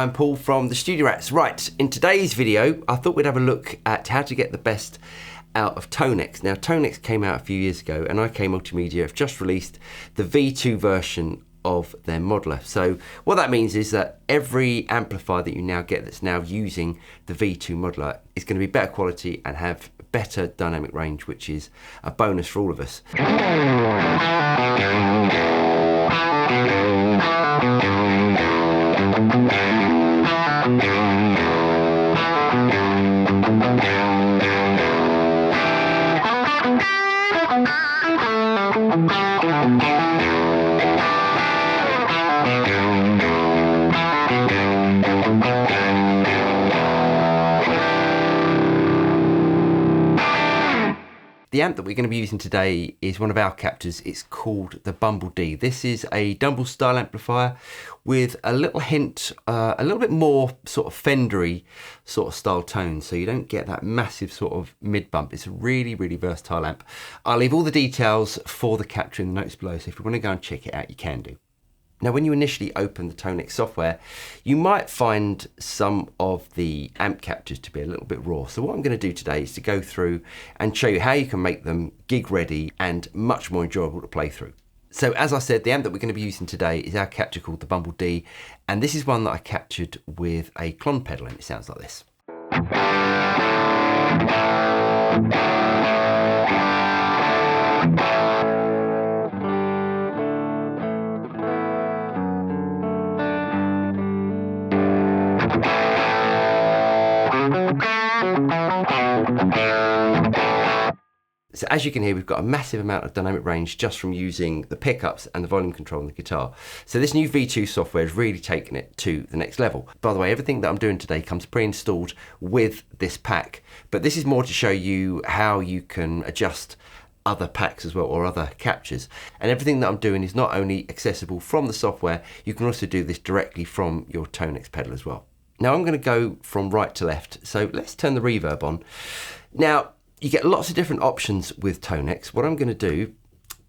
I'm Paul from the Studio Rats. Right, in today's video, I thought we'd have a look at how to get the best out of Tonex. Now, Tonex came out a few years ago, and IK Multimedia have just released the V2 version of their modeler. So what that means is that every amplifier that you now get that's now using the V2 modeler is going to be better quality and have better dynamic range, which is a bonus for all of us. The amp that we're going to be using today is one of our captors. It's called the Bumblebee. This is a Dumble style amplifier with a little hint, a little bit more sort of Fendery sort of style tone, so you don't get that massive sort of mid bump. It's a really, really versatile amp. I'll leave all the details for the capture in the notes below, so if you want to go and check it out, you can do. Now, when you initially open the Tonex software, you might find some of the amp captures to be a little bit raw. So what I'm going to do today is to go through and show you how you can make them gig ready and much more enjoyable to play through. So as I said, the amp that we're going to be using today is our capture called the Bumblebee, and this is one that I captured with a clon pedal, and it sounds like this. So as you can hear, we've got a massive amount of dynamic range just from using the pickups and the volume control on the guitar. So this new V2 software has really taken it to the next level. By the way, everything that I'm doing today comes pre-installed with this pack, but this is more to show you how you can adjust other packs as well, or other captures. And everything that I'm doing is not only accessible from the software, you can also do this directly from your Tonex pedal as well. Now I'm going to go from right to left, so let's turn the reverb on. Now, you get lots of different options with Tonex. What I'm going to do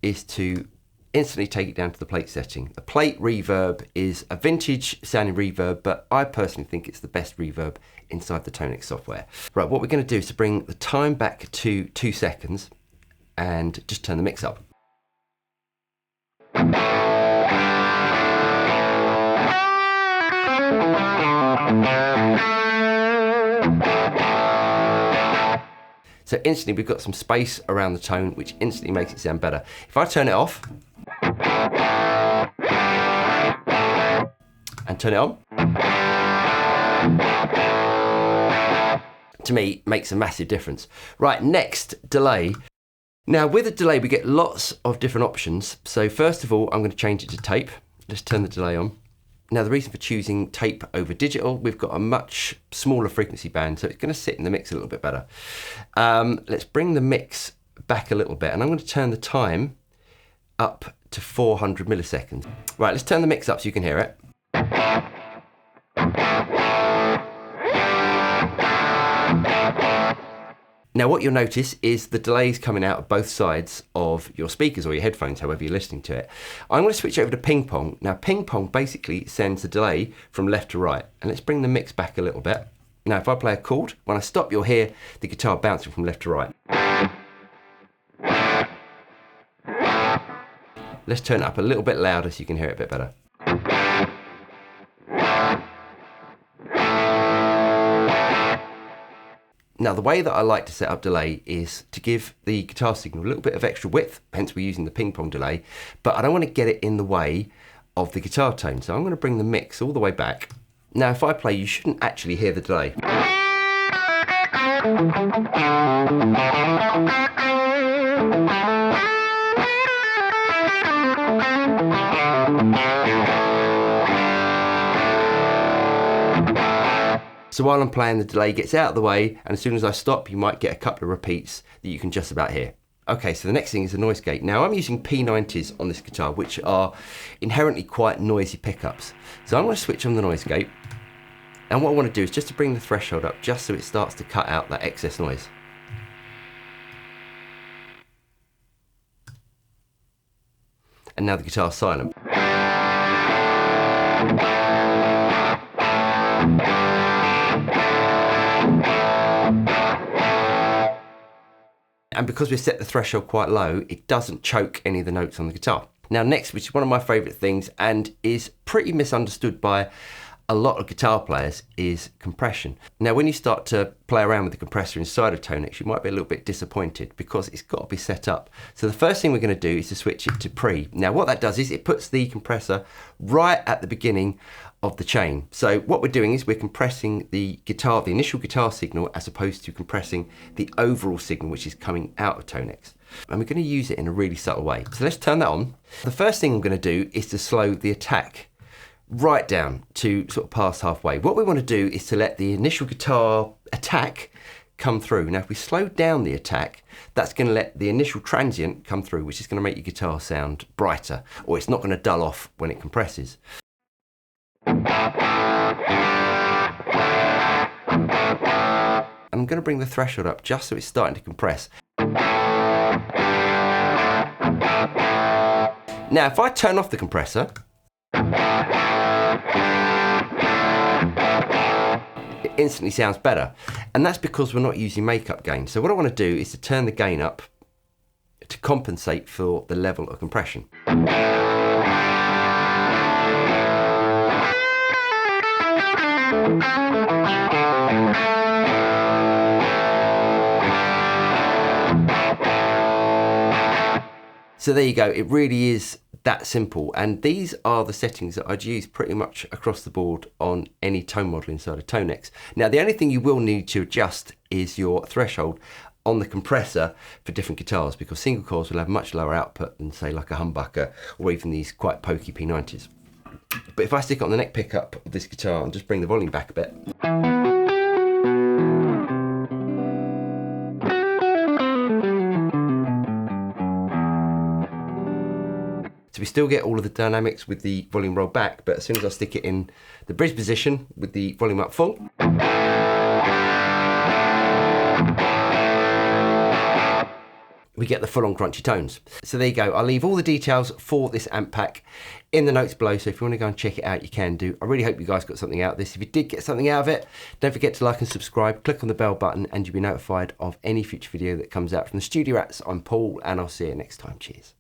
is to instantly take it down to the plate setting. The plate reverb is a vintage sounding reverb, but I personally think it's the best reverb inside the Tonex software. Right, what we're going to do is to bring the time back to 2 seconds and just turn the mix up. So instantly we've got some space around the tone, which instantly makes it sound better. If I turn it off and turn it on, to me, makes a massive difference. Right, next, delay. Now with a delay, we get lots of different options. So first of all, I'm going to change it to tape. Let's turn the delay on. Now the reason for choosing tape over digital, we've got a much smaller frequency band, so it's going to sit in the mix a little bit better. Let's bring the mix back a little bit, and I'm going to turn the time up to 400 milliseconds. Right, let's turn the mix up so you can hear it. Now what you'll notice is the delays coming out of both sides of your speakers or your headphones, however you're listening to it. I'm going to switch over to ping pong. Now ping pong basically sends the delay from left to right, and let's bring the mix back a little bit. Now if I play a chord, when I stop you'll hear the guitar bouncing from left to right. Let's turn it up a little bit louder so you can hear it a bit better. Now the way that I like to set up delay is to give the guitar signal a little bit of extra width, hence we're using the ping pong delay, but I don't want to get it in the way of the guitar tone, so I'm going to bring the mix all the way back. Now if I play, you shouldn't actually hear the delay. So while I'm playing, the delay gets out of the way, and as soon as I stop, you might get a couple of repeats that you can just about hear. Okay, so the next thing is the noise gate. Now I'm using P90s on this guitar, which are inherently quite noisy pickups. So I'm going to switch on the noise gate, and what I want to do is just to bring the threshold up just so it starts to cut out that excess noise. And now the guitar's silent. And because we've set the threshold quite low, it doesn't choke any of the notes on the guitar. Now next, which is one of my favourite things and is pretty misunderstood by a lot of guitar players, is compression. Now when you start to play around with the compressor inside of Tonex, you might be a little bit disappointed because it's got to be set up. So the first thing we're going to do is to switch it to pre. Now what that does is it puts the compressor right at the beginning of the chain. So what we're doing is we're compressing the guitar, the initial guitar signal, as opposed to compressing the overall signal which is coming out of Tonex. And we're going to use it in a really subtle way. So let's turn that on. The first thing I'm going to do is to slow the attack right down to sort of past halfway. What we want to do is to let the initial guitar attack come through. Now if we slow down the attack, that's going to let the initial transient come through, which is going to make your guitar sound brighter, or it's not going to dull off when it compresses. I'm going to bring the threshold up just so it's starting to compress. Now if I turn off the compressor, it instantly sounds better, and that's because we're not using makeup gain. So what I want to do is to turn the gain up to compensate for the level of compression. So there you go, it really is that simple, and these are the settings that I'd use pretty much across the board on any tone model inside of Tonex. Now the only thing you will need to adjust is your threshold on the compressor for different guitars, because single coils will have much lower output than say like a humbucker or even these quite pokey P90s. But if I stick it on the neck pickup of this guitar and just bring the volume back a bit, so we still get all of the dynamics with the volume rolled back, but as soon as I stick it in the bridge position with the volume up full, we get the full-on crunchy tones. So there you go. I'll leave all the details for this amp pack in the notes below, so if you want to go and check it out, you can do. I really hope you guys got something out of this. If you did get something out of it, don't forget to like and subscribe, click on the bell button, and you'll be notified of any future video that comes out from the Studio Rats. I'm Paul, and I'll see you next time. Cheers.